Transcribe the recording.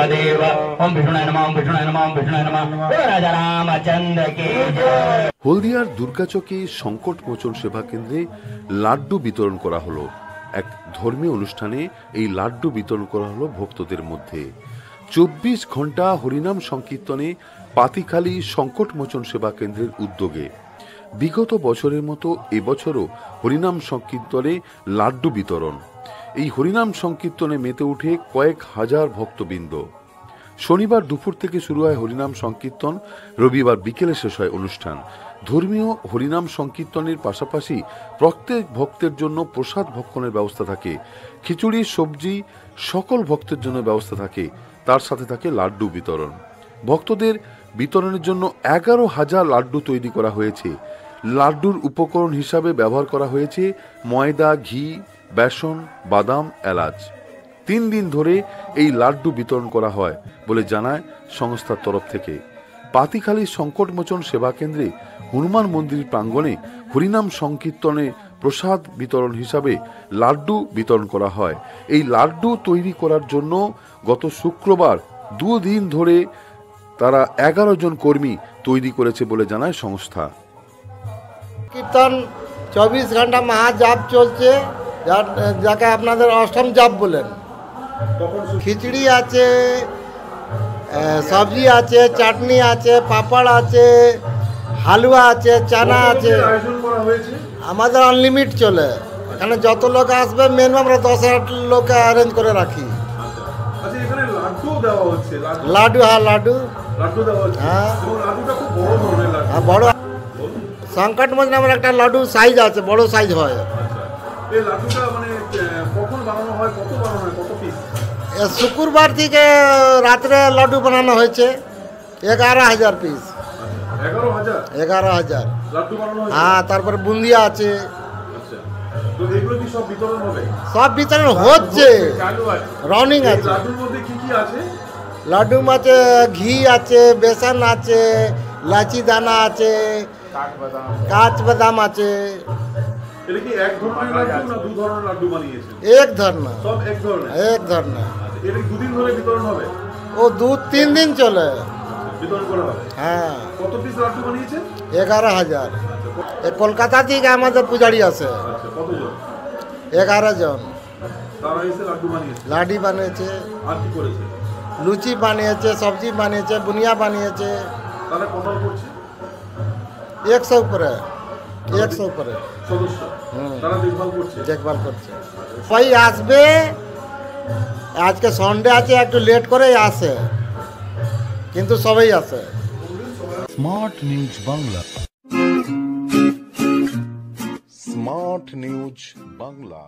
देव। ओम विष्णुनाय नमः, ओम विष्णुनाय नमः, ओम विष्णुनाय नमः। बोलो राजा रामचंद्र की जय। হলদিয়ার দুর্গাচকে সংকট মোচন সেবা কেন্দ্রে লাড্ডু বিতরণ করা হলো। এক ধর্মীয় অনুষ্ঠানে এই লাড্ডু বিতরণ করা হলো ভক্তদের মধ্যে। 24 ঘন্টা হরিনাম সংকীর্তনে পাতিখালী সংকট মোচন সেবা কেন্দ্রের উদ্যোগে বিগত বছরের মতো এবছরও হরিনাম সংকীর্তনে লাড্ডু বিতরণ। এই হরিনাম সংকীর্তনে মেতে উঠে কয়েক হাজার ভক্তবৃন্দ। শনিবার দুপুর থেকে শুরু হয় হরিনাম সংকীর্তন, রবিবার বিকেলে শেষ হয় অনুষ্ঠান। ধর্মীয় হরিনাম সংকীর্তনের পাশাপাশি প্রত্যেক ভক্তের জন্য প্রসাদ ভক্ষণের ব্যবস্থা থাকে। খিচুড়ি, সবজি সকল ভক্তের জন্য ব্যবস্থা থাকে। তার সাথে থাকে লাড্ডু বিতরণ। ভক্তদের বিতরণের জন্য 11,000 লাড্ডু তৈরি করা হয়েছে। লাড্ডুর উপকরণ হিসাবে ব্যবহার করা হয়েছে ময়দা, ঘি, বেসন, বাদাম, এলাচ। 3 দিন ধরে এই লাড্ডু বিতরণ করা হয় বলে জানায় সংস্থার তরফ থেকে। পাতিখালী সংকটমোচন সেবা কেন্দ্রে হনুমান মন্দির প্রাঙ্গণে হরিনাম সংকীর্তনে প্রসাদ বিতরণ হিসাবে লাড্ডু বিতরণ করা হয়। এই লাড্ডু তৈরি করার জন্য গত শুক্রবার 2 দিন ধরে তারা 11 জন কর্মী তৈরি করেছে বলে জানায় সংস্থা। কীর্তন 24 ঘন্টা মহাজাপ চলছে, যাকে আপনাদের অষ্টম জাপ বলেন। খিচড়ি আছে, সবজি আছে, চাটনি আছে, পাপড় আছে, হালুয়া আছে, চানা আছে। আমাদের আনলিমিট চলে। এখানে যত লোক আসবে মিনিমাম আমরা 10,000 লোক অ্যারেঞ্জ করে রাখি। লাড্ডু, হ্যাঁ লাড্ডু, হ্যাঁ হ্যাঁ বড় সংকট মোচন আমার একটা লাড্ডু সাইজ আছে, বড় সাইজ হয়। শুক্রবার থেকে রাত্রে লাড্ডু বানানো হয়েছে 11,000 পিস। 11,000, হ্যাঁ। তারপরে বুন্দিয়া আছে, সব বিতরণ হচ্ছে, রানিং আছে। লাড্ডু আছে, ঘি আছে, বেসন আছে, লাচি দানা আছে, কাঁচ বাদাম আছে। এক ধরনের, এক ধরনের। ও 2-3 দিন চলে। হ্যাঁ, 11,000। কলকাতা থেকে আমাদের পূজারি আছে 11 জন। লাড্ডু বানিয়েছে, লুচি বানিয়েছে, সবজি বানিয়েছে, বুনিয়া বানিয়েছে। 100 উপরে, 100 উপরে দেখভাল করছে। সবাই আসবে। আজকে সন্ডে আছে, একটু লেট করে আসে, কিন্তু সবাই আসে। Smart news Bangla, smart news Bangla.